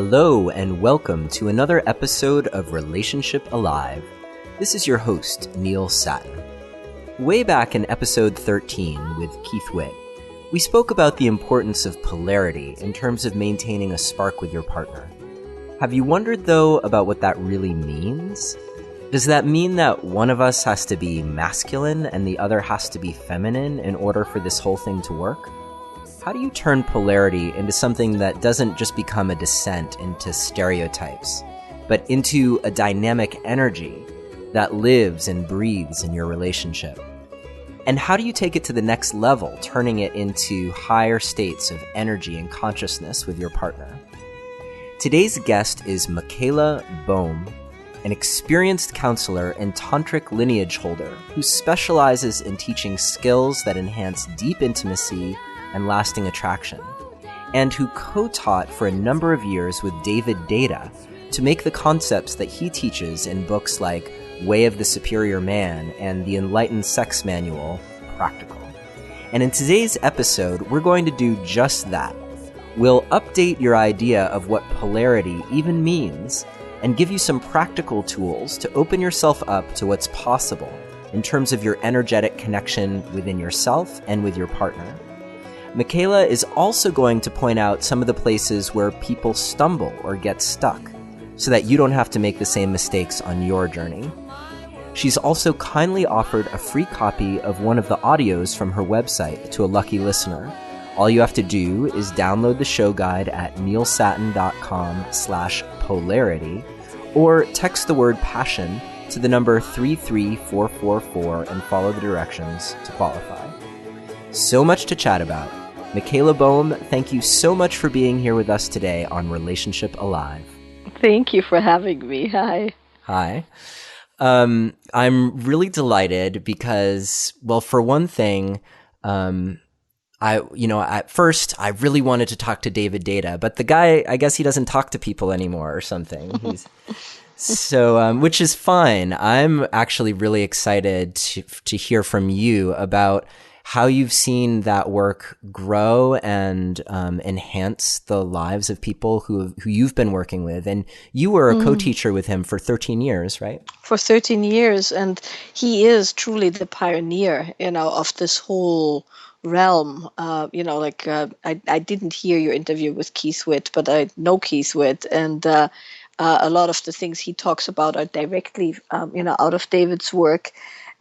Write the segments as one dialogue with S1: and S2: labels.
S1: Hello and welcome to another episode of Relationship Alive. This is your host, Neil Satin. Way back in episode 13 with Keith Witt, we spoke about the importance of polarity in terms of maintaining a spark with your partner. Have you wondered, though, about what that really means? Does that mean that one of us has to be masculine and the other has to be feminine in order for this whole thing to work? How do you turn polarity into something that doesn't just become a descent into stereotypes, but into a dynamic energy that lives and breathes in your relationship? And how do you take it to the next level, turning it into higher states of energy and consciousness with your partner? Today's guest is Michaela Boehm, an experienced counselor and tantric lineage holder who specializes in teaching skills that enhance deep intimacy and lasting attraction, and who co-taught for a number of years with David Deida to make the concepts that he teaches in books like Way of the Superior Man and the Enlightened Sex Manual practical. And in today's episode, we're going to do just that. We'll update your idea of what polarity even means and give you some practical tools to open yourself up to what's possible in terms of your energetic connection within yourself and with your partner. Michaela is also going to point out some of the places where people stumble or get stuck so that you don't have to make the same mistakes on your journey. She's also kindly offered a free copy of one of the audios from her website to a lucky listener. All you have to do is download the show guide at neilsatin.com/polarity or text the word passion to the number 33444 and follow the directions to qualify. So much to chat about. Michaela Boehm, thank you so much for being here with us today on Relationship Alive.
S2: Thank you for having me. Hi.
S1: Hi. I'm really delighted because, well, for one thing, at first I really wanted to talk to David Deida, but the guy, I guess he doesn't talk to people anymore or something. So, which is fine. I'm actually really excited to hear from you about how you've seen that work grow and enhance the lives of people who you've been working with. And you were a co-teacher with him for 13 years, right?
S2: For 13 years. And he is truly the pioneer, of this whole realm. I didn't hear your interview with Keith Witt, but I know Keith Witt. And a lot of the things he talks about are directly, out of David's work.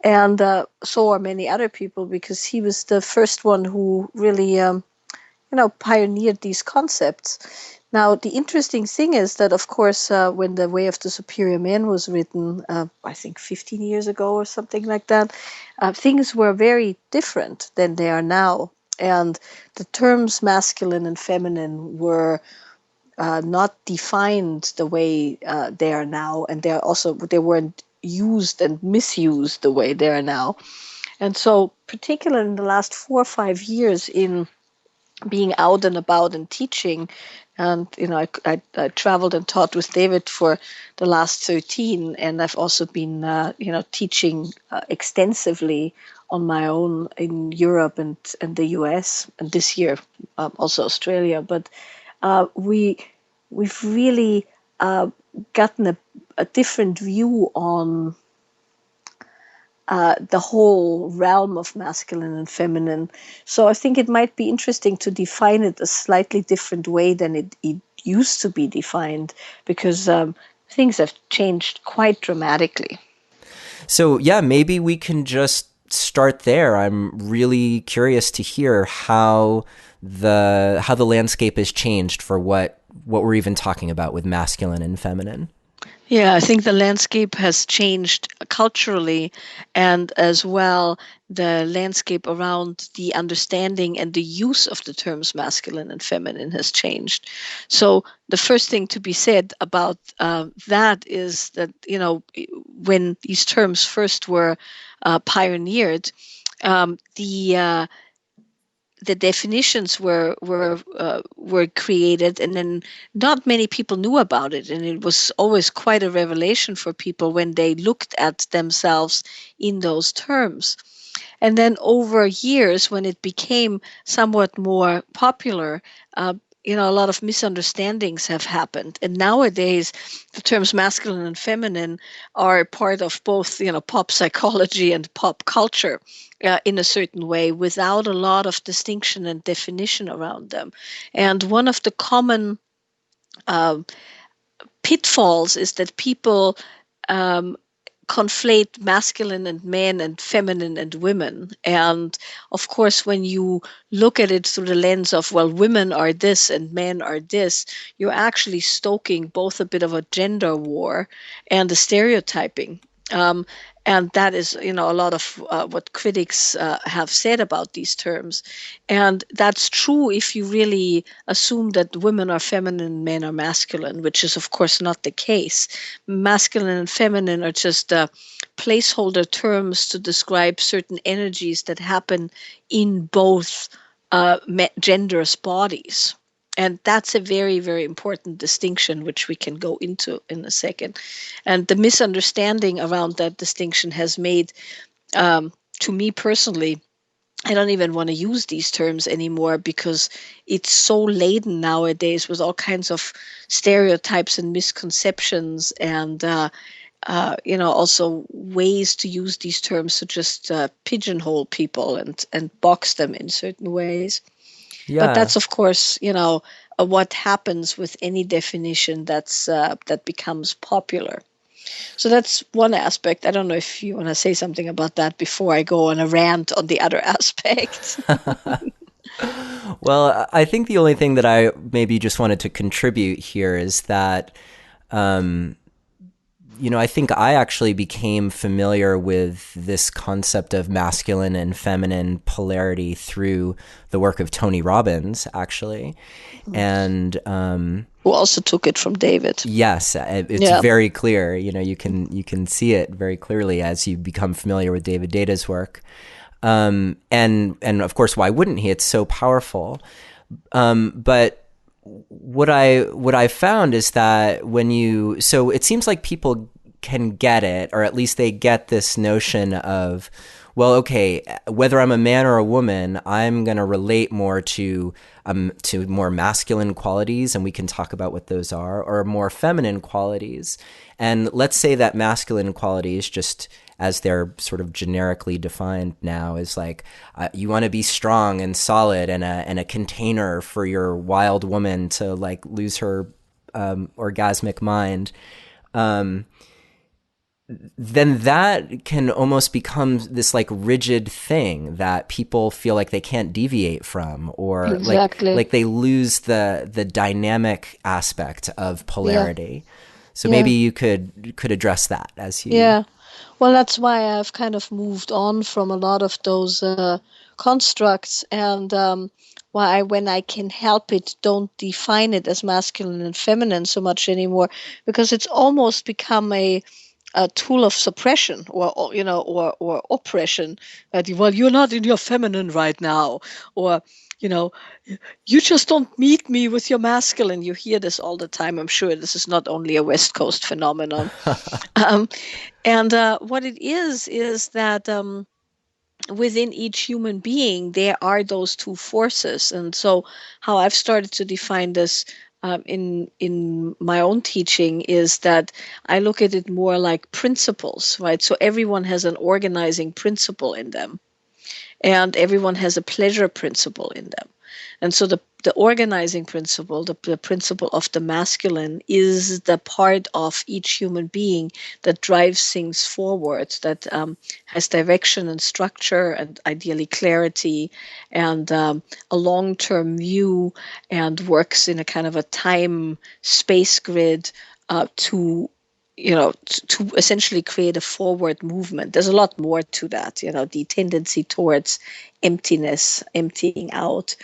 S2: And so are many other people, because he was the first one who really, pioneered these concepts. Now, the interesting thing is that, of course, when The Way of the Superior Man was written, I think 15 years ago or something like that, things were very different than they are now. And the terms masculine and feminine were not defined the way they are now. And they weren't used and misused the way they are now. And so, particularly in the last 4 or 5 years in being out and about and teaching, and I traveled and taught with David for the last 13, and I've also been teaching extensively on my own in Europe and the US, and this year also Australia. But we've really gotten a different view on the whole realm of masculine and feminine. So I think it might be interesting to define it a slightly different way than it used to be defined, because things have changed quite dramatically.
S1: So yeah, maybe we can just start there. I'm really curious to hear how the landscape has changed for what we're even talking about with masculine and feminine.
S2: Yeah, I think the landscape has changed culturally, and as well the landscape around the understanding and the use of the terms masculine and feminine has changed. So the first thing to be said about that is that, when these terms first were pioneered, the definitions were created, and then not many people knew about it, and it was always quite a revelation for people when they looked at themselves in those terms. And then over years, when it became somewhat more popular, a lot of misunderstandings have happened. And nowadays, the terms masculine and feminine are part of both, pop psychology and pop culture in a certain way, without a lot of distinction and definition around them. And one of the common uh, pitfalls is that people um, conflate masculine and men and feminine and women. And of course, when you look at it through the lens of, well, women are this and men are this, you're actually stoking both a bit of a gender war and a stereotyping. Um, and that is, a lot of what critics have said about these terms. And that's true if you really assume that women are feminine, men are masculine, which is, of course, not the case. Masculine and feminine are just placeholder terms to describe certain energies that happen in both genders' bodies. And that's a very, very important distinction, which we can go into in a second. And the misunderstanding around that distinction has made, to me personally, I don't even want to use these terms anymore because it's so laden nowadays with all kinds of stereotypes and misconceptions and also ways to use these terms to just pigeonhole people and box them in certain ways. But
S1: Yeah.
S2: that's, of course, what happens with any definition that becomes popular. So that's one aspect. I don't know if you want to say something about that before I go on a rant on the other aspect.
S1: Well, I think the only thing that I maybe just wanted to contribute here is that, I think I actually became familiar with this concept of masculine and feminine polarity through the work of Tony Robbins, actually. And
S2: who also took it from David.
S1: yes, it's very clear. You can see it very clearly as you become familiar with David Deida's work. And of course, why wouldn't he? It's so powerful. But what I found is that so it seems like people can get it, or at least they get this notion of, well, okay, whether I'm a man or a woman, I'm going to relate more to more masculine qualities, and we can talk about what those are, or more feminine qualities. And let's say that masculine qualities, just as they're sort of generically defined now, is like you want to be strong and solid and a container for your wild woman to like lose her orgasmic mind. Then that can almost become this like rigid thing that people feel like they can't deviate from, or
S2: Exactly.
S1: like they lose the dynamic aspect of polarity. So maybe you could address that as you.
S2: Yeah. Well, that's why I've kind of moved on from a lot of those constructs, and why when I can help it, don't define it as masculine and feminine so much anymore, because it's almost become a tool of suppression or oppression. That, well, you're not in your feminine right now, or you know you just don't meet me with your masculine. You hear this all the time. I'm sure this is not only a West Coast phenomenon. um, and what it is that within each human being, there are those two forces. And so how I've started to define this in my own teaching is that I look at it more like principles, right? So everyone has an organizing principle in them, and everyone has a pleasure principle in them. And so the organizing principle, the principle of the masculine, is the part of each human being that drives things forward, that has direction and structure and ideally clarity and a long-term view, and works in a kind of a time space grid to essentially create a forward movement. There's a lot more to that, the tendency towards emptiness, emptying out,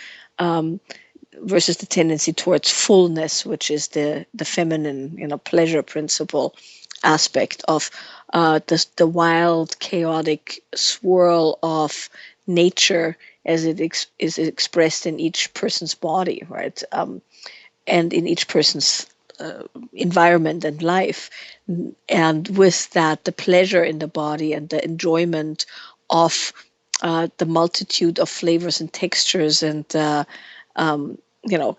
S2: versus the tendency towards fullness, which is the feminine, pleasure principle aspect of the wild, chaotic swirl of nature as it is expressed in each person's body, right? And in each person's environment and life. And with that, the pleasure in the body and the enjoyment of the multitude of flavors and textures and, um, you know,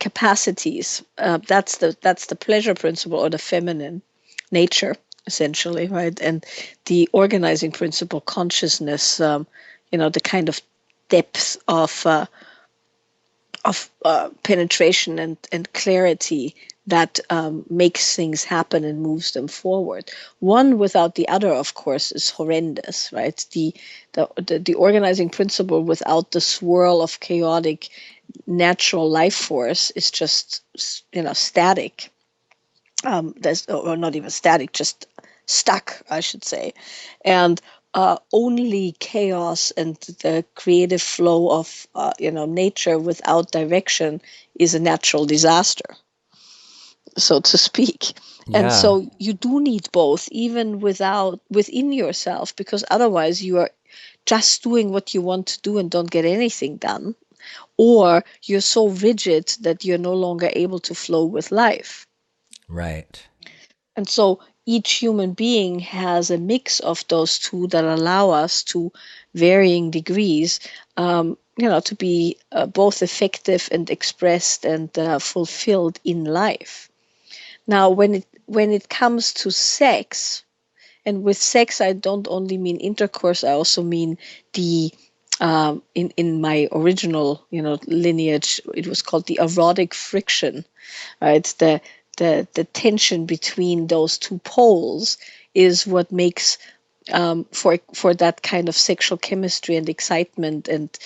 S2: capacities. That's the pleasure principle, or the feminine nature, essentially, right? And the organizing principle, consciousness, the kind of depth of penetration and clarity that makes things happen and moves them forward. One without the other, of course, is horrendous, right? The organizing principle without the swirl of chaotic natural life force is just, static. Or not even static, just stuck, I should say. And only chaos and the creative flow of nature without direction is a natural disaster, so to speak. And
S1: Yeah.
S2: so you do need both, even within yourself, because otherwise you are just doing what you want to do and don't get anything done, or you're so rigid that you're no longer able to flow with life.
S1: Right.
S2: And so each human being has a mix of those two that allow us to varying degrees, to be both effective and expressed and fulfilled in life. Now, when it comes to sex, and with sex, I don't only mean intercourse, I also mean the in my original lineage, it was called the erotic friction, right? The tension between those two poles is what makes for that kind of sexual chemistry and excitement and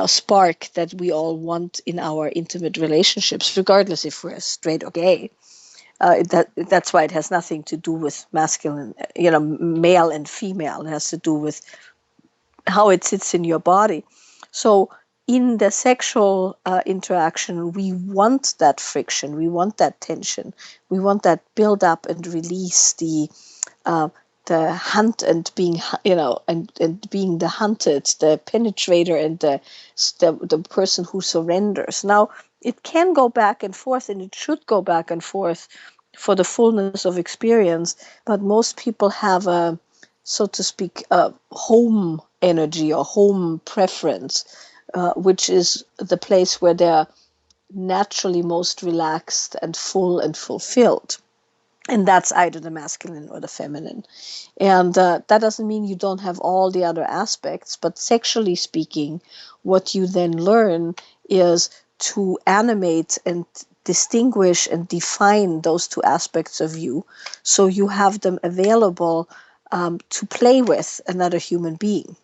S2: spark that we all want in our intimate relationships, regardless if we're straight or gay. That's why it has nothing to do with masculine, male and female. It has to do with how it sits in your body. So in the sexual interaction, we want that friction, we want that tension, we want that build up and release, the hunt and being, and being the hunted, the penetrator and the person who surrenders. Now, it can go back and forth, and it should go back and forth for the fullness of experience, but most people have a, so to speak, a home energy or home preference, which is the place where they're naturally most relaxed and full and fulfilled. And that's either the masculine or the feminine. And that doesn't mean you don't have all the other aspects, but sexually speaking, what you then learn is to animate and distinguish and define those two aspects of you, so you have them available to play with another human being.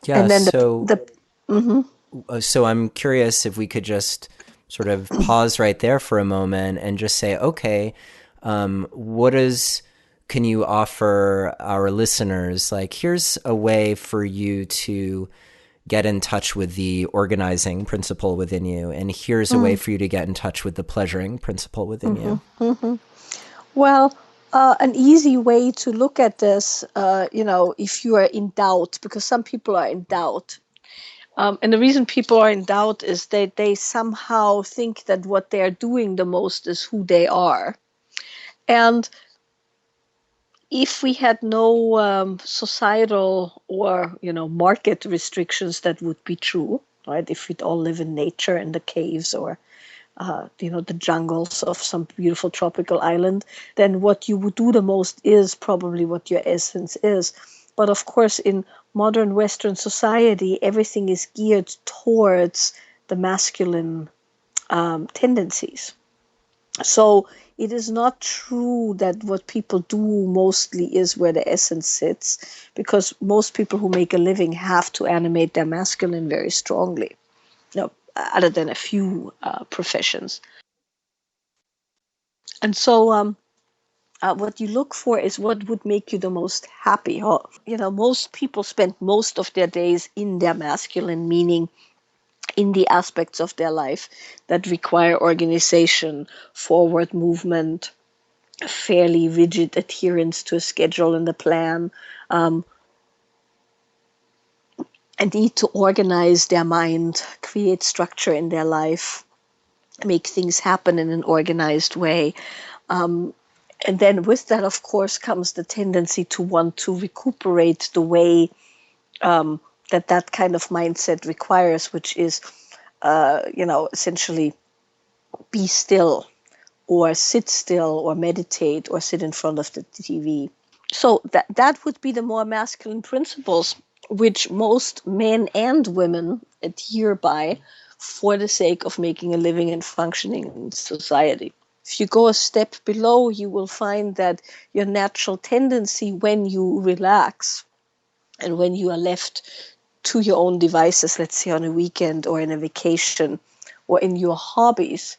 S1: Yeah.
S2: And then
S1: So I'm curious if we could just sort of pause right there for a moment and just say, okay, can you offer our listeners, like, here's a way for you to get in touch with the organizing principle within you, and here's a way for you to get in touch with the pleasuring principle within you.
S2: Well, an easy way to look at this, if you are in doubt, because some people are in doubt. And the reason people are in doubt is that they somehow think that what they're doing the most is who they are. And if we had no societal or market restrictions, that would be true, right? If we'd all live in nature in the caves or the jungles of some beautiful tropical island, then what you would do the most is probably what your essence is. But of course, in modern Western society, everything is geared towards the masculine tendencies. So it is not true that what people do mostly is where the essence sits, because most people who make a living have to animate their masculine very strongly, other than a few professions. And so what you look for is what would make you the most happy. Most people spend most of their days in their masculine, meaning in the aspects of their life that require organization, forward movement, fairly rigid adherence to a schedule and a plan, and need to organize their mind, create structure in their life, make things happen in an organized way. And then with that, of course, comes the tendency to want to recuperate the way that kind of mindset requires, which is essentially be still or sit still or meditate or sit in front of the TV. So that would be the more masculine principles which most men and women adhere by for the sake of making a living and functioning in society. If you go a step below, you will find that your natural tendency when you relax and when you are left to your own devices, let's say on a weekend or in a vacation or in your hobbies,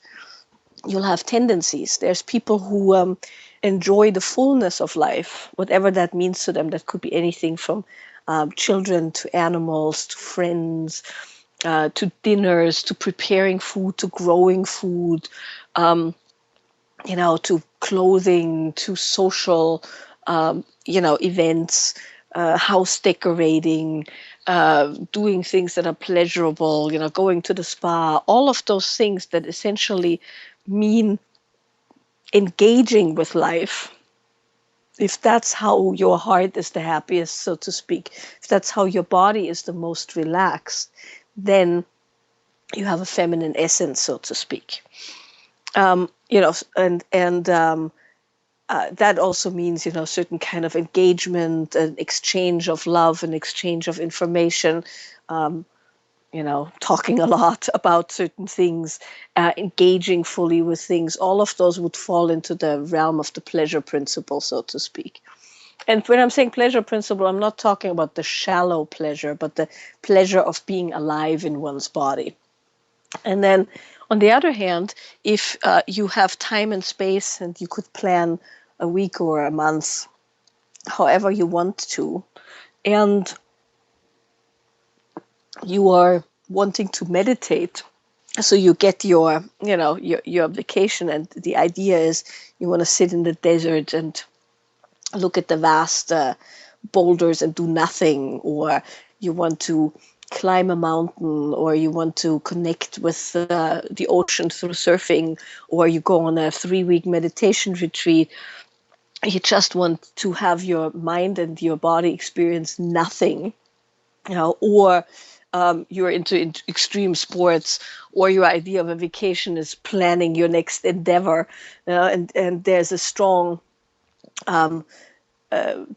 S2: you'll have tendencies. There's people who enjoy the fullness of life, whatever that means to them. That could be anything from children to animals to friends to dinners to preparing food to growing food, to clothing to social, events, house decorating, doing things that are pleasurable, going to the spa, all of those things that essentially mean engaging with life. If that's how your heart is the happiest, so to speak, if that's how your body is the most relaxed, then you have a feminine essence, so to speak. That also means, certain kind of engagement, an exchange of love, an exchange of information, talking a lot about certain things, engaging fully with things. All of those would fall into the realm of the pleasure principle, so to speak. And when I'm saying pleasure principle, I'm not talking about the shallow pleasure, but the pleasure of being alive in one's body. And then, on the other hand, if you have time and space and you could plan a week or a month, however you want to, and you are wanting to meditate, so you get your vacation, and the idea is you want to sit in the desert and look at the vast boulders and do nothing, or you want to climb a mountain, or you want to connect with the ocean through surfing, or you go on a 3-week meditation retreat. You just want to have your mind and your body experience nothing, or you're into extreme sports, or your idea of a vacation is planning your next endeavor, and there's a strong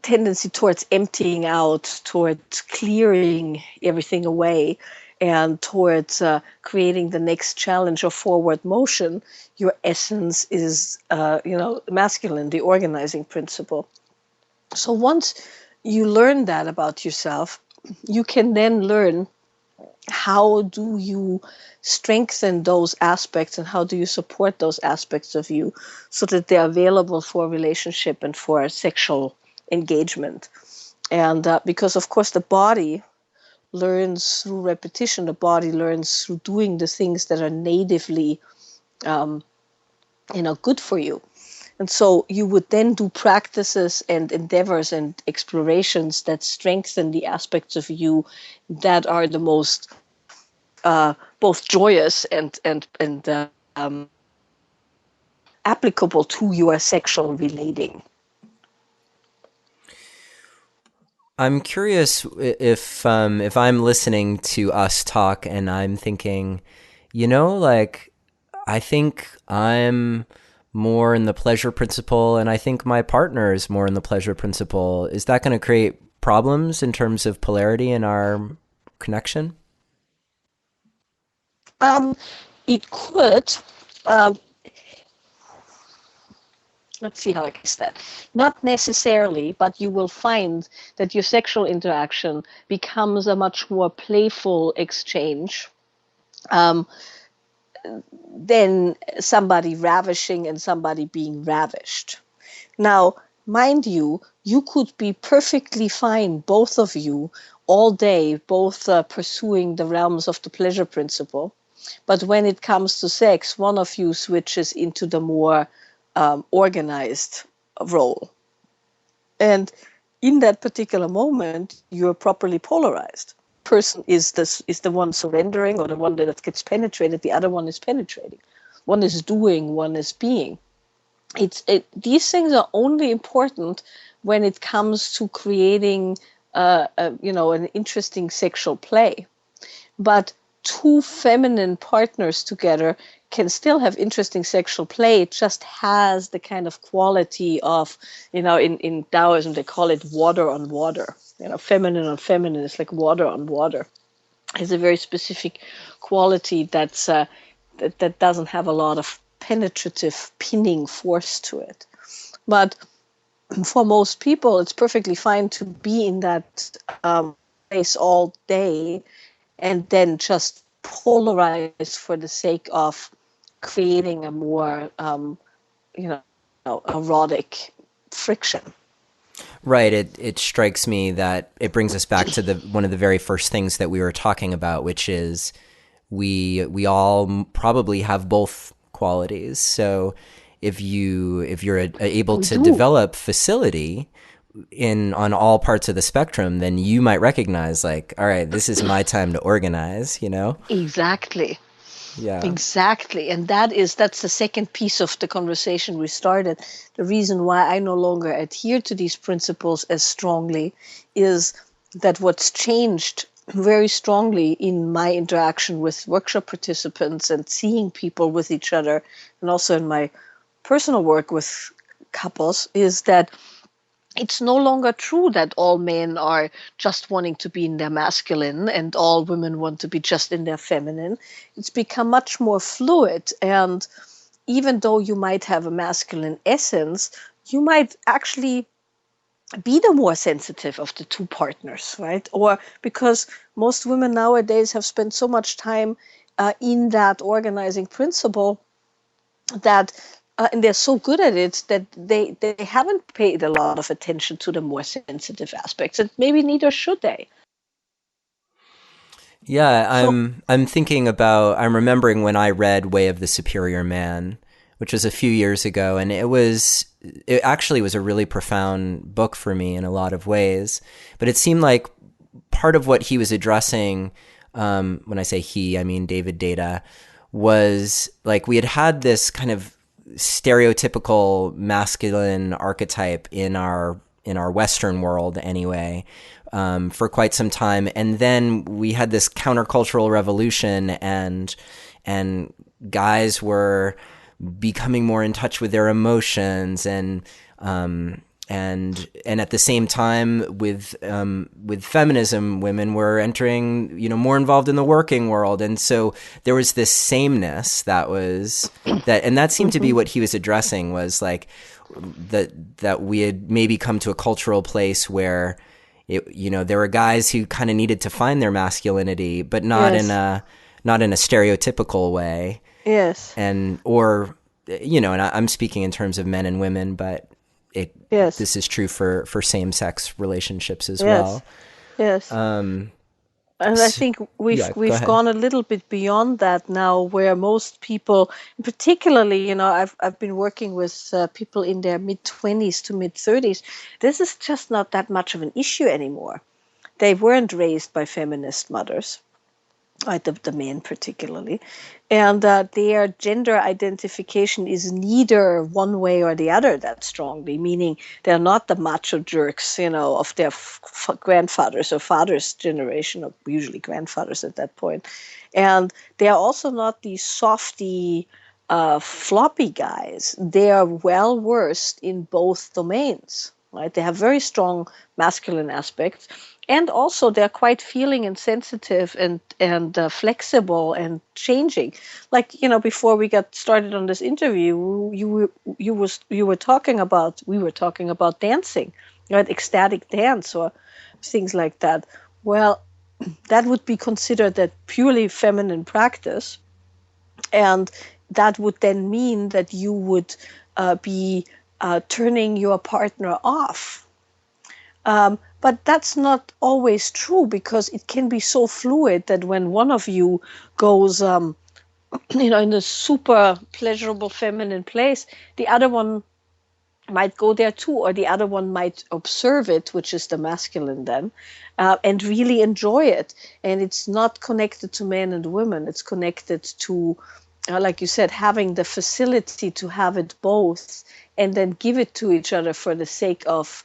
S2: tendency towards emptying out, towards clearing everything away, and towards creating the next challenge or forward motion. Your essence is, masculine, the organizing principle. So once you learn that about yourself, you can then learn how do you strengthen those aspects and how do you support those aspects of you so that they're available for relationship and for sexual engagement. And because, of course, the body learns through repetition, the body learns through doing the things that are natively, good for you. And so you would then do practices and endeavors and explorations that strengthen the aspects of you that are the most both joyous and applicable to your sexual relating.
S1: I'm curious if I'm listening to us talk and I'm thinking, I think I'm more in the pleasure principle and I think my partner is more in the pleasure principle. Is that going to create problems in terms of polarity in our connection?
S2: It could. Um, let's see how I guess that. Not necessarily, but you will find that your sexual interaction becomes a much more playful exchange than somebody ravishing and somebody being ravished. Now, mind you, you could be perfectly fine, both of you, all day, both pursuing the realms of the pleasure principle. But when it comes to sex, one of you switches into the more organized role. And in that particular moment, you're properly polarized. Person is the one surrendering or the one that gets penetrated. The other one is penetrating. One is doing, one is being. These things are only important when it comes to creating, an interesting sexual play. But two feminine partners together can still have interesting sexual play. It just has the kind of quality of, in Taoism, they call it water on water. Feminine on feminine is like water on water. It's a very specific quality that doesn't have a lot of penetrative pinning force to it. But for most people, it's perfectly fine to be in that place all day and then just polarize for the sake of creating a more, erotic friction.
S1: Right. It strikes me that it brings us back to one of the very first things that we were talking about, which is we all probably have both qualities. So if you're able to develop facility on all parts of the spectrum, then you might recognize, like, all right, this is my time to organize,
S2: Exactly.
S1: Yeah.
S2: Exactly. And that's the second piece of the conversation we started. The reason why I no longer adhere to these principles as strongly is that what's changed very strongly in my interaction with workshop participants and seeing people with each other, and also in my personal work with couples, is that it's no longer true that all men are just wanting to be in their masculine and all women want to be just in their feminine. It's become much more fluid. And even though you might have a masculine essence, you might actually be the more sensitive of the two partners, right? Or because most women nowadays have spent so much time in that organizing principle that and they're so good at it that they haven't paid a lot of attention to the more sensitive aspects, and maybe neither should they.
S1: Yeah,
S2: So
S1: I'm remembering when I read Way of the Superior Man, which was a few years ago, and it actually was a really profound book for me in a lot of ways. But it seemed like part of what he was addressing, when I say he, I mean David Deida, was like we had this kind of stereotypical masculine archetype in our Western world anyway, for quite some time, and then we had this countercultural revolution, and guys were becoming more in touch with their emotions, and at the same time with feminism, women were entering, more involved in the working world, and so there was this sameness and that seemed to be what he was addressing, was like that we had maybe come to a cultural place where there were guys who kind of needed to find their masculinity, but not
S2: yes.
S1: not in a stereotypical way.
S2: Yes.
S1: And I'm speaking in terms of men and women, but
S2: Yes.
S1: this is true for same-sex relationships as
S2: Yes.
S1: well.
S2: Yes. And I think we've gone a little bit beyond that now, where most people, particularly, I've been working with people in their mid-20s to mid-30s. This is just not that much of an issue anymore. They weren't raised by feminist mothers, right, the men particularly, and their gender identification is neither one way or the other that strongly, meaning they're not the macho jerks, of their grandfathers or fathers' generation, or usually grandfathers at that point. And they are also not these softy, floppy guys. They are well versed in both domains, right? They have very strong masculine aspects, and also they're quite feeling and sensitive and flexible and changing. Like, before we got started on this interview, we were talking about dancing, right? Ecstatic dance or things like that. Well, that would be considered that purely feminine practice, and that would then mean that you would be turning your partner off. But that's not always true, because it can be so fluid that when one of you goes, in a super pleasurable feminine place, the other one might go there too, or the other one might observe it, which is the masculine then, and really enjoy it. And it's not connected to men and women. It's connected to, like you said, having the facility to have it both, and then give it to each other for the sake of,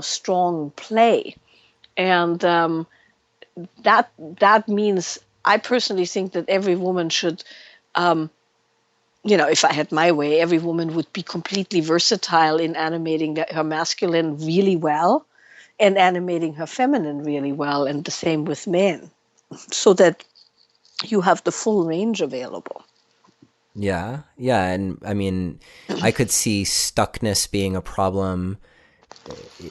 S2: strong play. And that means I personally think that every woman should, if I had my way, every woman would be completely versatile in animating her masculine really well and animating her feminine really well, and the same with men, so that you have the full range available.
S1: Yeah. Yeah. And I mean, I could see stuckness being a problem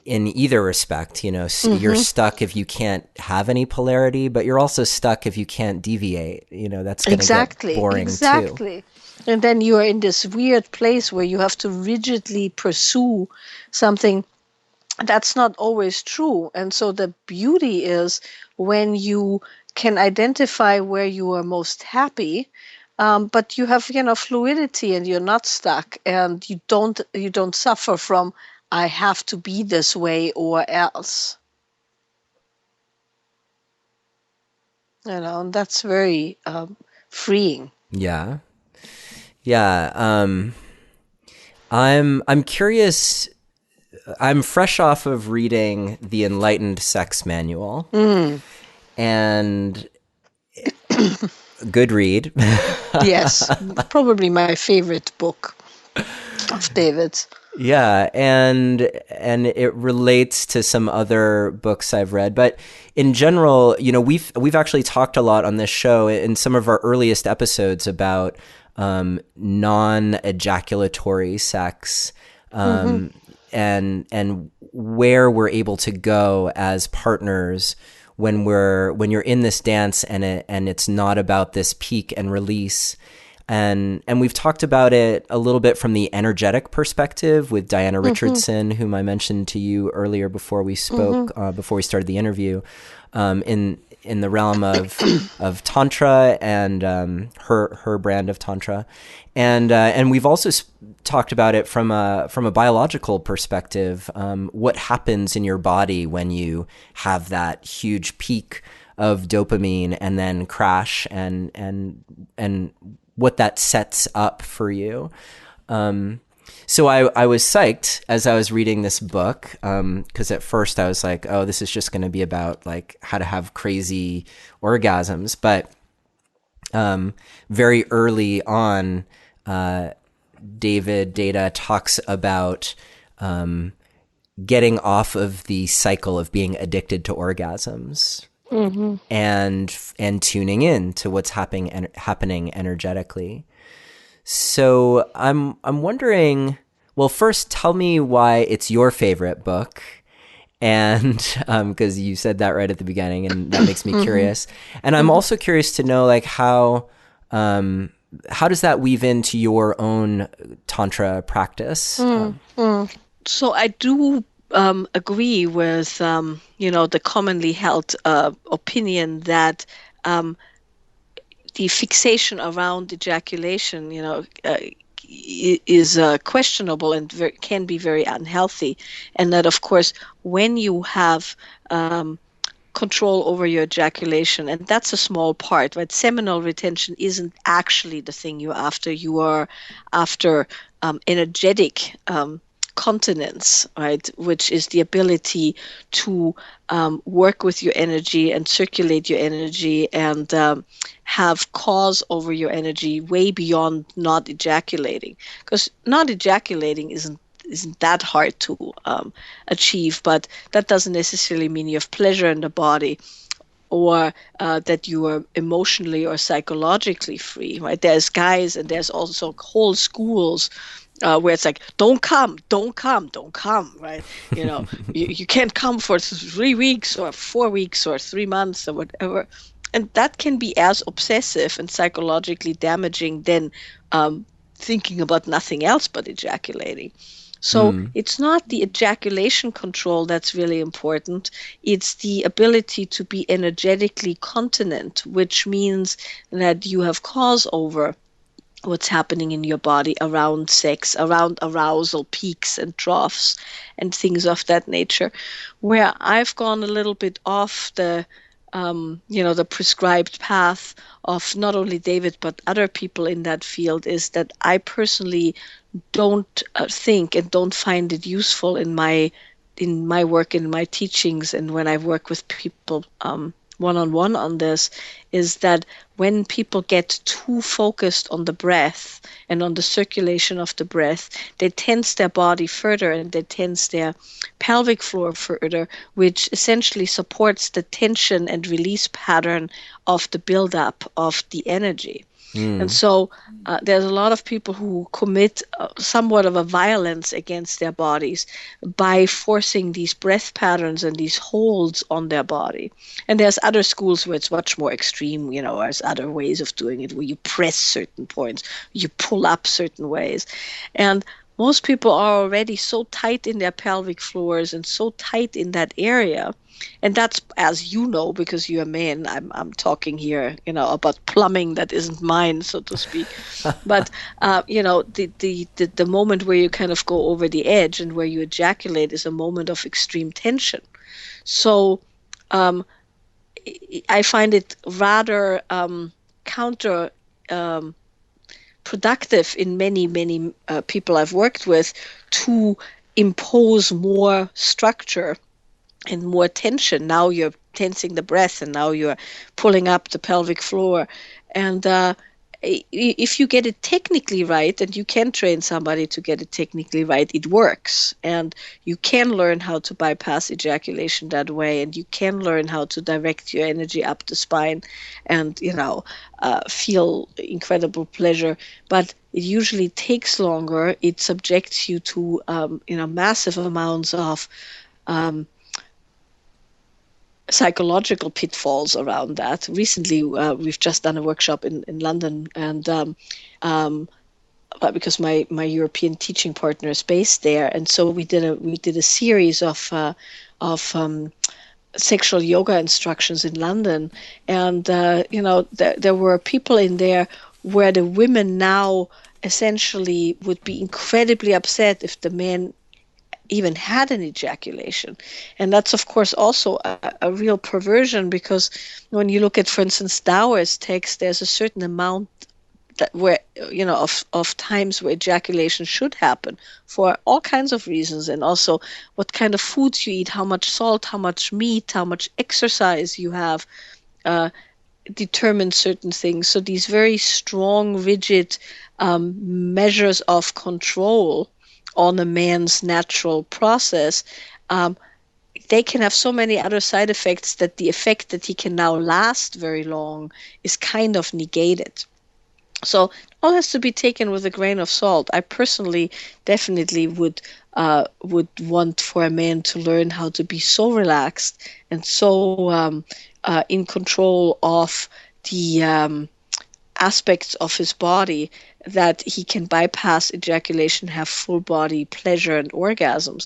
S1: in either respect. You're stuck if you can't have any polarity, but you're also stuck if you can't deviate. That's going to get boring too.
S2: Exactly. And then you are in this weird place where you have to rigidly pursue something that's not always true. And so the beauty is when you can identify where you are most happy, but you have fluidity, and you're not stuck, and you don't suffer from I have to be this way or else. And that's very freeing.
S1: Yeah. Yeah. I'm curious. I'm fresh off of reading the Enlightened Sex Manual, and good read.
S2: Yes, probably my favorite book of David's.
S1: Yeah, and it relates to some other books I've read, but in general, we've actually talked a lot on this show in some of our earliest episodes about non-ejaculatory sex, and where we're able to go as partners when you're in this dance, and it's not about this peak and release. And we've talked about it a little bit from the energetic perspective with Diana Richardson, whom I mentioned to you earlier before we spoke, before we started the interview, in the realm of Tantra and her brand of Tantra. And we've also talked about it from a biological perspective, what happens in your body when you have that huge peak of dopamine and then crash, and what that sets up for you. So I was psyched as I was reading this book, because at first I was like, oh, this is just going to be about like how to have crazy orgasms. But very early on, David Deida talks about getting off of the cycle of being addicted to orgasms. And tuning in to what's happening energetically. So I'm wondering, well, first tell me why it's your favorite book, and because you said that right at the beginning, and that makes me curious. And I'm also curious to know, like, how does that weave into your own Tantra practice?
S2: So I do agree with the commonly held opinion that the fixation around ejaculation is questionable and can be very unhealthy, and that of course when you have control over your ejaculation, and that's a small part, right? Seminal retention isn't actually the thing you're after. You are after energetic continence, right, which is the ability to work with your energy and circulate your energy and have cause over your energy way beyond not ejaculating. Because not ejaculating isn't that hard to achieve, but that doesn't necessarily mean you have pleasure in the body, or that you are emotionally or psychologically free, right? There's guys, and there's also whole schools where it's like, don't come, right? You can't come for 3 weeks or 4 weeks or 3 months or whatever. And that can be as obsessive and psychologically damaging than thinking about nothing else but ejaculating. So it's not the ejaculation control that's really important. It's the ability to be energetically continent, which means that you have cause over what's happening in your body around sex, around arousal peaks and troughs and things of that nature. Where I've gone a little bit off the the prescribed path of not only David but other people in that field is that I personally don't think and don't find it useful in my work, in my teachings, and when I work with people one-on-one on this, is that when people get too focused on the breath and on the circulation of the breath, they tense their body further and they tense their pelvic floor further, which essentially supports the tension and release pattern of the buildup of the energy. And so there's a lot of people who commit somewhat of a violence against their bodies by forcing these breath patterns and these holds on their body. And there's other schools where it's much more extreme, there's other ways of doing it where you press certain points, you pull up certain ways. And most people are already so tight in their pelvic floors and so tight in that area. And that's, as you know, because you're a man, I'm talking here, about plumbing that isn't mine, so to speak. But, the moment where you kind of go over the edge and where you ejaculate is a moment of extreme tension. So I find it rather counter productive in many people I've worked with to impose more structure and more tension. Now you're tensing the breath and now you're pulling up the pelvic floor. And if you get it technically right, and you can train somebody to get it technically right, it works. And you can learn how to bypass ejaculation that way, and you can learn how to direct your energy up the spine and, feel incredible pleasure. But it usually takes longer. It subjects you to, massive amounts of psychological pitfalls around that. Recently, we've just done a workshop in London, and because my European teaching partner is based there, and so we did a series of sexual yoga instructions in London, and there were people in there where the women now essentially would be incredibly upset if the men even had an ejaculation. And that's, of course, also a real perversion, because when you look at, for instance, Taoist texts, there's a certain amount that where, of times where ejaculation should happen for all kinds of reasons, and also what kind of foods you eat, how much salt, how much meat, how much exercise you have, determine certain things. So these very strong, rigid measures of control on a man's natural process, they can have so many other side effects that the effect that he can now last very long is kind of negated. So it all has to be taken with a grain of salt. I personally definitely would want for a man to learn how to be so relaxed and so in control of the aspects of his body that he can bypass ejaculation, have full body pleasure and orgasms.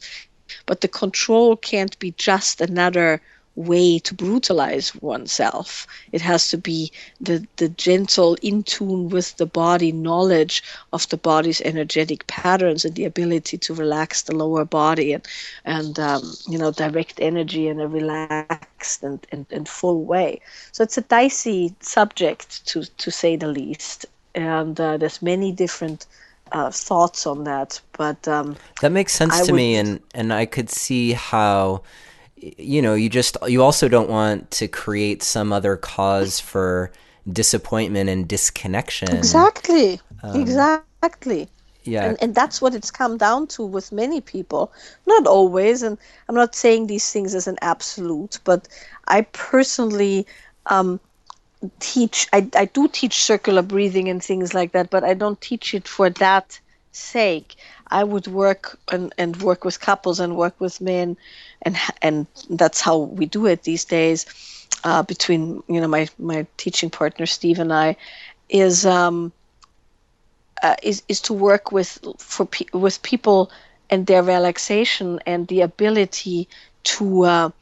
S2: But the control can't be just another way to brutalize oneself. It has to be the gentle, in tune with the body knowledge of the body's energetic patterns and the ability to relax the lower body and direct energy in a relaxed and full way. So it's a dicey subject, to say the least. And there's many different thoughts on that. But
S1: that makes sense to me, and I could see how you also don't want to create some other cause for disappointment and disconnection.
S2: Exactly.
S1: Yeah.
S2: And that's what it's come down to with many people. Not always, and I'm not saying these things as an absolute, but I personally teach, I do teach circular breathing and things like that, but I don't teach it for that sake. I would work and work with couples and work with men, and that's how we do it these days. Between my teaching partner Steve and I, is to work with people and their relaxation and the ability to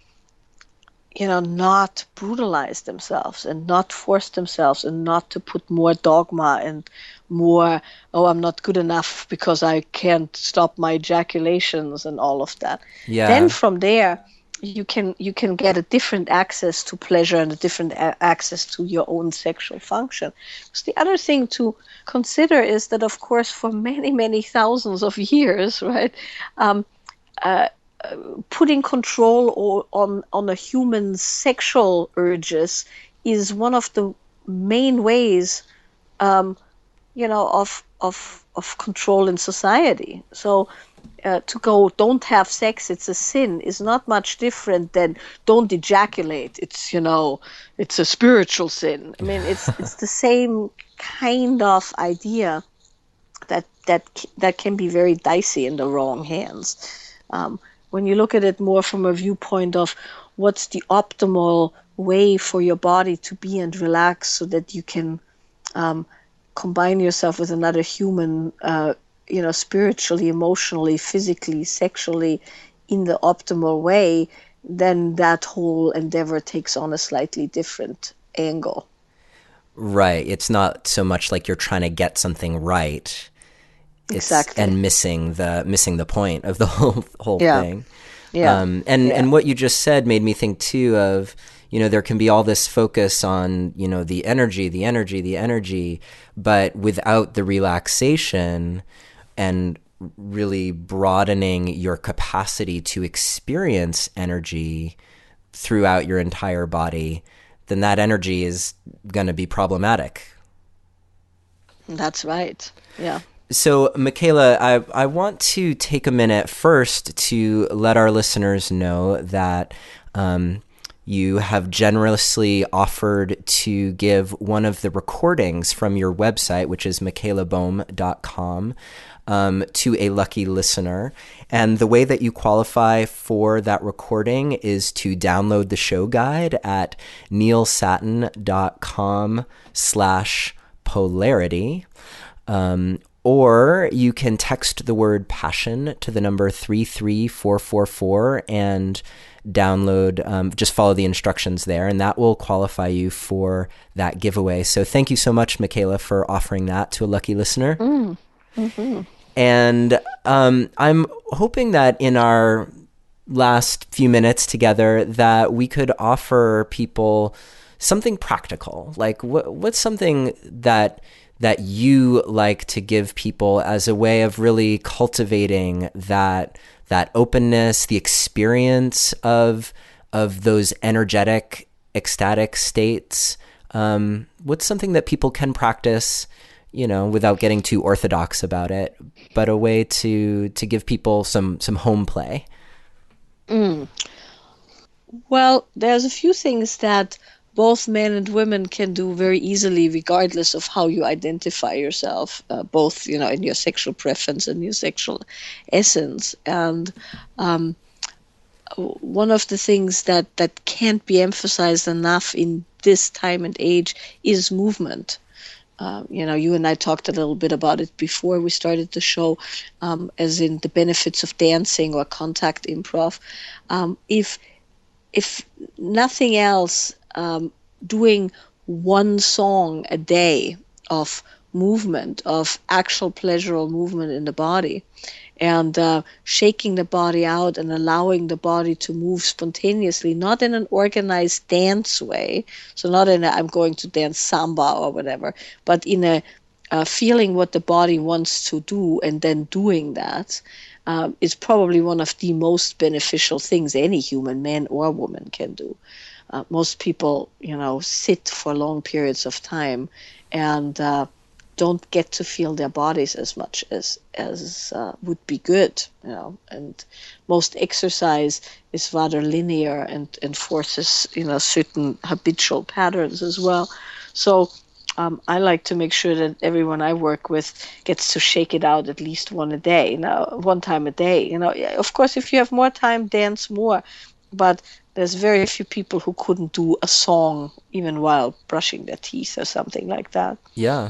S2: not brutalize themselves and not force themselves and not to put more dogma and more, I'm not good enough because I can't stop my ejaculations and all of that.
S1: Yeah.
S2: Then from there, you can get a different access to pleasure and a different access to your own sexual function. Because the other thing to consider is that, of course, for many, many thousands of years, right, putting control on a human's sexual urges is one of the main ways, of control in society. So to go, don't have sex, it's a sin, is not much different than don't ejaculate. It's a spiritual sin. I mean, it's the same kind of idea that can be very dicey in the wrong hands. When you look at it more from a viewpoint of what's the optimal way for your body to be and relax so that you can combine yourself with another human, spiritually, emotionally, physically, sexually, in the optimal way, then that whole endeavor takes on a slightly different angle.
S1: Right. It's not so much like you're trying to get something right.
S2: Exactly.
S1: And missing the point of the whole
S2: Yeah.
S1: thing.
S2: Yeah.
S1: And what you just said made me think too of, there can be all this focus on, the energy, but without the relaxation and really broadening your capacity to experience energy throughout your entire body, then that energy is going to be problematic.
S2: That's right. Yeah.
S1: So, Michaela, I want to take a minute first to let our listeners know that you have generously offered to give one of the recordings from your website, which is michaelaboehm.com, to a lucky listener. And the way that you qualify for that recording is to download the show guide at neilsattin.com/polarity. Or you can text the word passion to the number 33444 and download, just follow the instructions there, and that will qualify you for that giveaway. So thank you so much, Michaela, for offering that to a lucky listener.
S2: Mm-hmm.
S1: And I'm hoping that in our last few minutes together that we could offer people something practical. Like what's something that you like to give people as a way of really cultivating that openness, the experience of those energetic, ecstatic states? What's something that people can practice, without getting too orthodox about it, but a way to give people some home play?
S2: Well, there's a few things that both men and women can do very easily, regardless of how you identify yourself, both, in your sexual preference and your sexual essence. And one of the things that can't be emphasized enough in this time and age is movement. You and I talked a little bit about it before we started the show, as in the benefits of dancing or contact improv. If nothing else, doing one song a day of movement, of actual pleasurable movement in the body, and shaking the body out and allowing the body to move spontaneously, not in an organized dance way, so not in a I'm going to dance samba or whatever, but in a feeling what the body wants to do and then doing that, is probably one of the most beneficial things any human, man or woman, can do. Most people, sit for long periods of time and don't get to feel their bodies as much as would be good, and most exercise is rather linear and forces, certain habitual patterns as well. So I like to make sure that everyone I work with gets to shake it out at least one time a day. Of course, if you have more time, dance more, but there's very few people who couldn't do a song even while brushing their teeth or something like that.
S1: Yeah.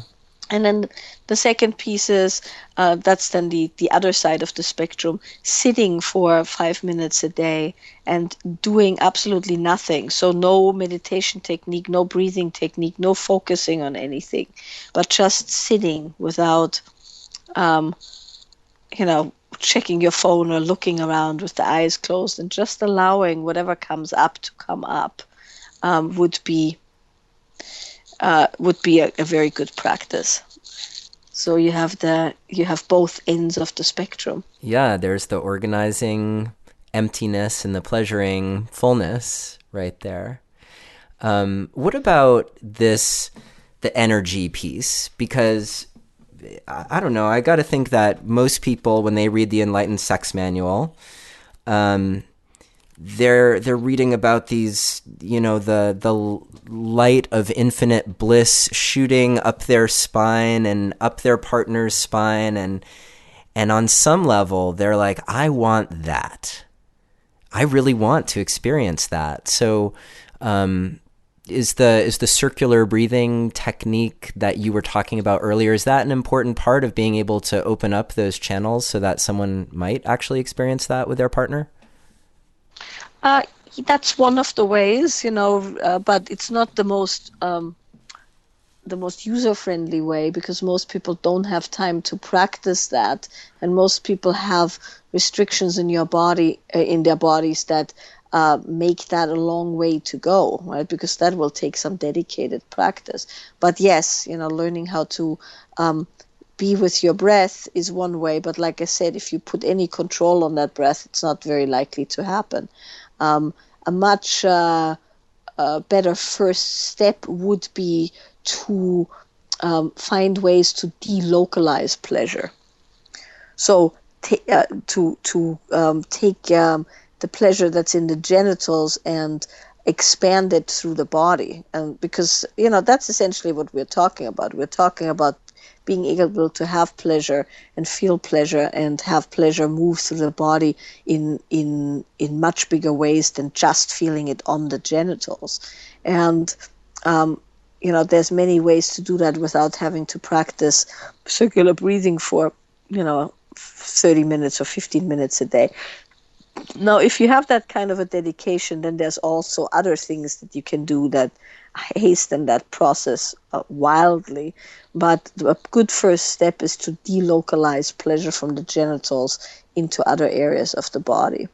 S2: And then the second piece is, that's then the other side of the spectrum, sitting for 5 minutes a day and doing absolutely nothing. So no meditation technique, no breathing technique, no focusing on anything, but just sitting without, checking your phone or looking around with the eyes closed, and just allowing whatever comes up to come up, would be a very good practice. So you have both ends of the spectrum.
S1: Yeah, there's the organizing emptiness and the pleasuring fullness right there. What about the energy piece? Because I don't know, I got to think that most people, when they read the Enlightened Sex Manual, they're reading about these, the light of infinite bliss shooting up their spine and up their partner's spine, and on some level they're like, I want that. I really want to experience that. So is the circular breathing technique that you were talking about earlier, is that an important part of being able to open up those channels so that someone might actually experience that with their partner?
S2: That's one of the ways, but it's not the most user-friendly way, because most people don't have time to practice that, and most people have restrictions in their bodies that make that a long way to go, right? Because that will take some dedicated practice. But yes, learning how to be with your breath is one way. But like I said, if you put any control on that breath, it's not very likely to happen. A much better first step would be to find ways to delocalize pleasure. So take the pleasure that's in the genitals and expand it through the body, and because that's essentially what we're talking about. We're talking about being able to have pleasure and feel pleasure and have pleasure move through the body in much bigger ways than just feeling it on the genitals. And there's many ways to do that without having to practice circular breathing for 30 minutes or 15 minutes a day. Now, if you have that kind of a dedication, then there's also other things that you can do that hasten that process wildly. But a good first step is to delocalize pleasure from the genitals into other areas of the body.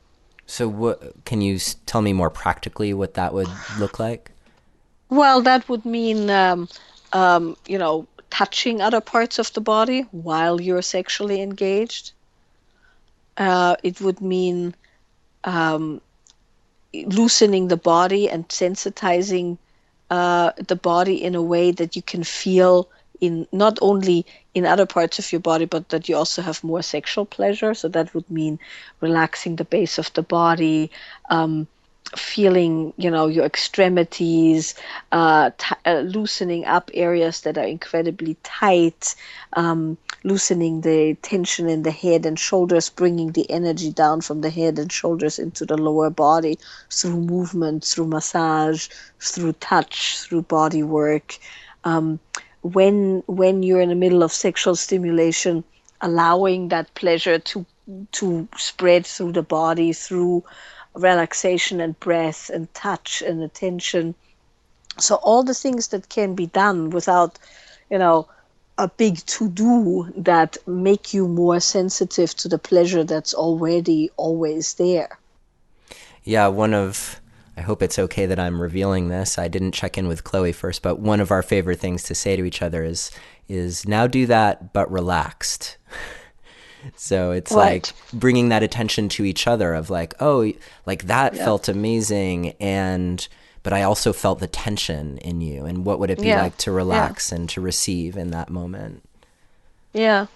S1: So what can you tell me more practically what that would look like?
S2: Well, that would mean, touching other parts of the body while you're sexually engaged. It would mean loosening the body and sensitizing the body in a way that you can feel in not only in other parts of your body, but that you also have more sexual pleasure. So that would mean relaxing the base of the body, feeling, your extremities, loosening up areas that are incredibly tight, loosening the tension in the head and shoulders, bringing the energy down from the head and shoulders into the lower body through movement, through massage, through touch, through body work. When you're in the middle of sexual stimulation, allowing that pleasure to spread through the body through relaxation and breath and touch and attention. So all the things that can be done without, a big to-do that make you more sensitive to the pleasure that's already always there.
S1: Yeah, I hope it's okay that I'm revealing this. I didn't check in with Chloe first, but one of our favorite things to say to each other is now do that, but relaxed. So it's
S2: right.
S1: Like bringing that attention to each other of like, oh, like that felt amazing. But I also felt the tension in you. And what would it be like to relax and to receive in that moment?
S2: Yeah.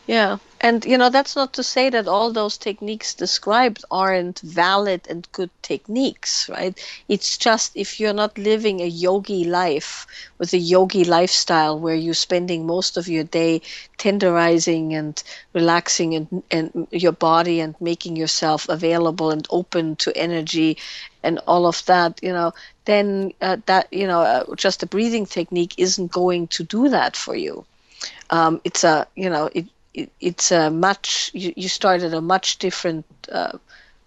S2: Yeah. And, that's not to say that all those techniques described aren't valid and good techniques, right? It's just if you're not living a yogi life with a yogi lifestyle where you're spending most of your day tenderizing and relaxing and your body and making yourself available and open to energy and all of that, then just a breathing technique isn't going to do that for you. It's a, it's a much, you start at a much different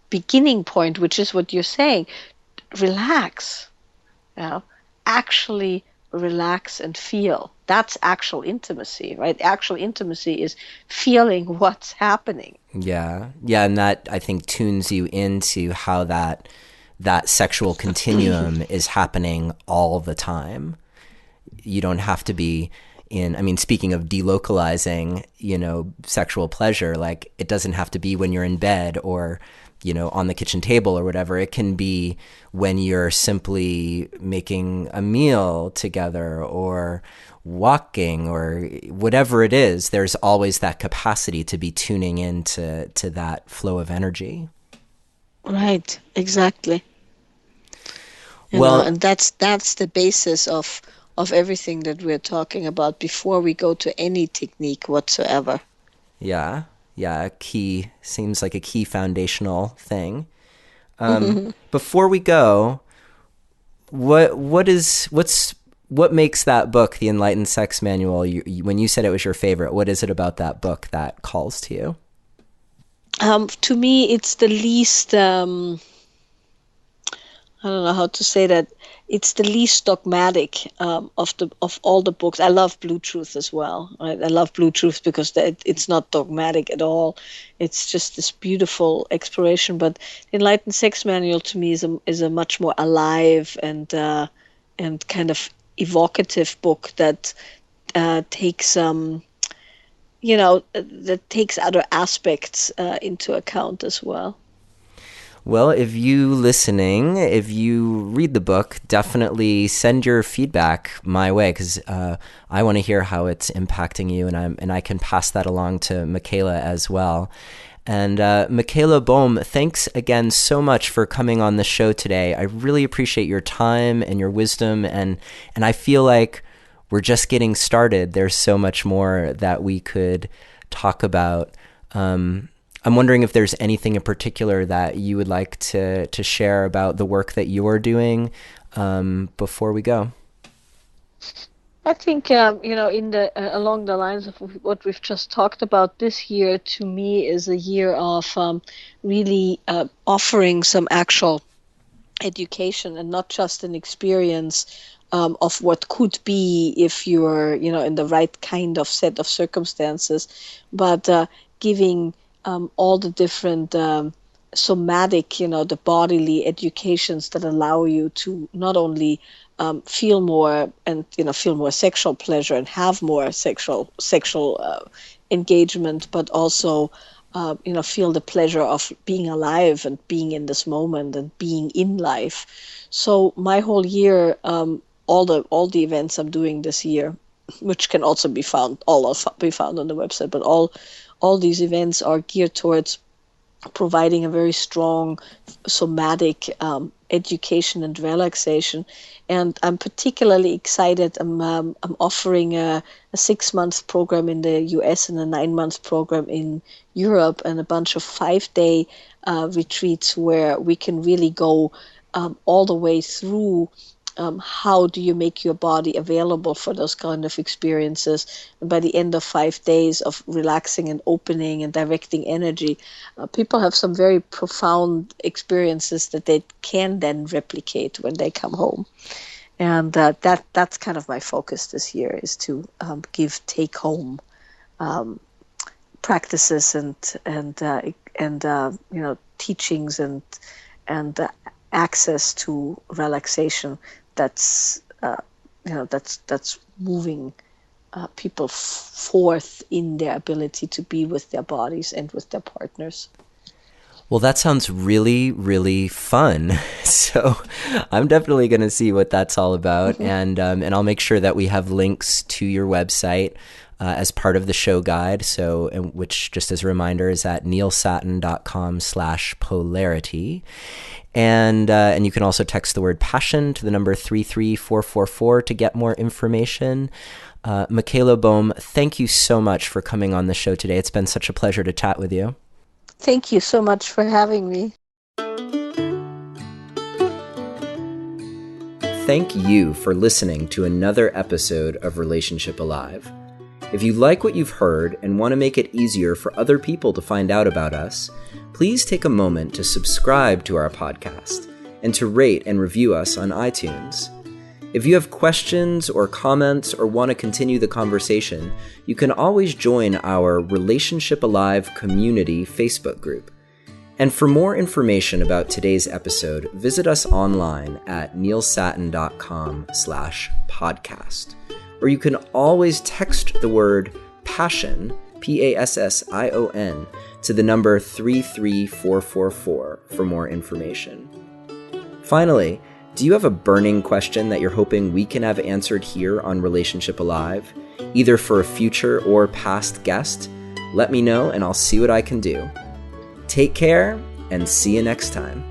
S2: beginning point, which is what you're saying. Relax, actually relax and feel. That's actual intimacy, right? Actual intimacy is feeling what's happening.
S1: Yeah. Yeah. And that, I think, tunes you into how that sexual continuum is happening all the time. You don't have to be speaking of delocalizing, sexual pleasure, like it doesn't have to be when you're in bed or, on the kitchen table or whatever. It can be when you're simply making a meal together or walking or whatever it is. There's always that capacity to be tuning into that flow of energy.
S2: Right, exactly. And that's the basis of everything that we're talking about before we go to any technique whatsoever.
S1: Yeah, seems like a key foundational thing. Before we go, what makes that book, the Enlightened Sex Manual? When you said it was your favorite, what is it about that book that calls to you?
S2: To me, it's the least. I don't know how to say that. It's the least dogmatic of all the books. I love Blue Truth as well. Right? I love Blue Truth because it's not dogmatic at all. It's just this beautiful exploration. But the Enlightened Sex Manual to me is a much more alive and kind of evocative book that takes that takes other aspects into account as well.
S1: Well, if you read the book, definitely send your feedback my way, because I want to hear how it's impacting you, and I can pass that along to Michaela as well. And Michaela Boehm, thanks again so much for coming on the show today. I really appreciate your time and your wisdom, and I feel like we're just getting started. There's so much more that we could talk about. I'm wondering if there's anything in particular that you would like to share about the work that you're doing before we go.
S2: I think along the lines of what we've just talked about, this year to me is a year of really offering some actual education and not just an experience of what could be if you're in the right kind of set of circumstances, but giving all the different somatic, the bodily educations that allow you to not only feel more and feel more sexual pleasure and have more sexual engagement, but also feel the pleasure of being alive and being in this moment and being in life. So my whole year, all the events I'm doing this year, which can also be found on the website, but all these events are geared towards providing a very strong somatic education and relaxation. And I'm particularly excited. I'm offering a 6-month program in the US and a 9-month program in Europe, and a bunch of 5-day retreats where we can really go all the way through how do you make your body available for those kind of experiences. And by the end of 5 days of relaxing and opening and directing energy, people have some very profound experiences that they can then replicate when they come home. And that's kind of my focus this year, is to give take-home practices and teachings and access to relaxation that's moving people forth in their ability to be with their bodies and with their partners.
S1: Well, that sounds really, really fun. So I'm definitely going to see what that's all about. And I'll make sure that we have links to your website as part of the show guide. So, which, just as a reminder, is at neilsattin.com/polarity. And you can also text the word passion to the number 33444 to get more information. Michaela Boehm, thank you so much for coming on the show today. It's been such a pleasure to chat with you.
S2: Thank you so much for having me.
S1: Thank you for listening to another episode of Relationship Alive. If you like what you've heard and want to make it easier for other people to find out about us, please take a moment to subscribe to our podcast and to rate and review us on iTunes. If you have questions or comments or want to continue the conversation, you can always join our Relationship Alive community Facebook group. And for more information about today's episode, visit us online at neilsattin.com/podcast. Or you can always text the word PASSION, PASSION, to the number 33444 for more information. Finally, do you have a burning question that you're hoping we can have answered here on Relationship Alive, either for a future or past guest? Let me know and I'll see what I can do. Take care and see you next time.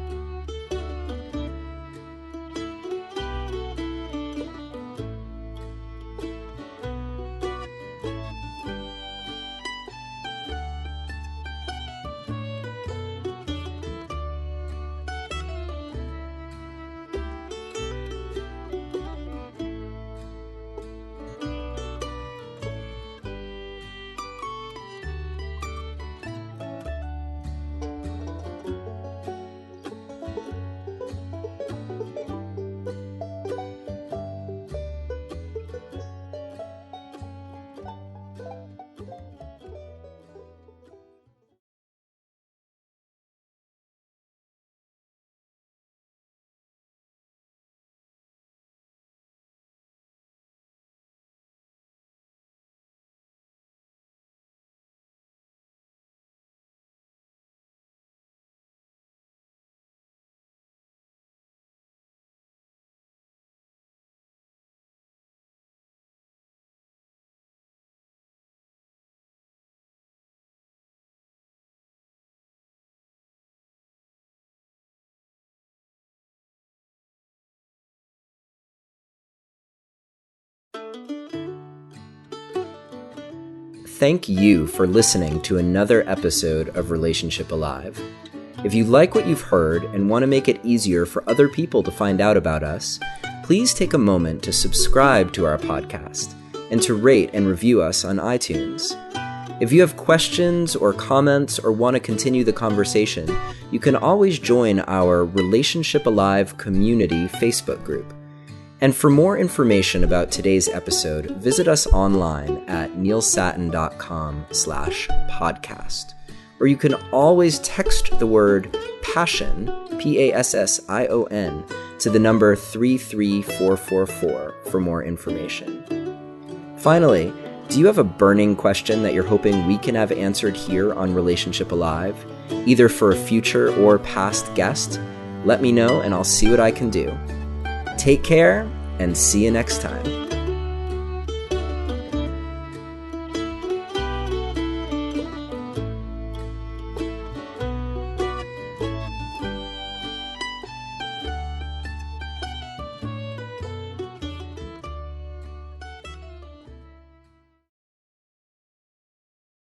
S1: Thank you for listening to another episode of Relationship Alive. If you like what you've heard and want to make it easier for other people to find out about us, please take a moment to subscribe to our podcast and to rate and review us on iTunes. If you have questions or comments or want to continue the conversation, you can always join our Relationship Alive community Facebook group. And for more information about today's episode, visit us online at neilsattin.com/podcast. Or you can always text the word PASSION, PASSION, to the number 33444 for more information. Finally, do you have a burning question that you're hoping we can have answered here on Relationship Alive, either for a future or past guest? Let me know and I'll see what I can do. Take care and see you next time.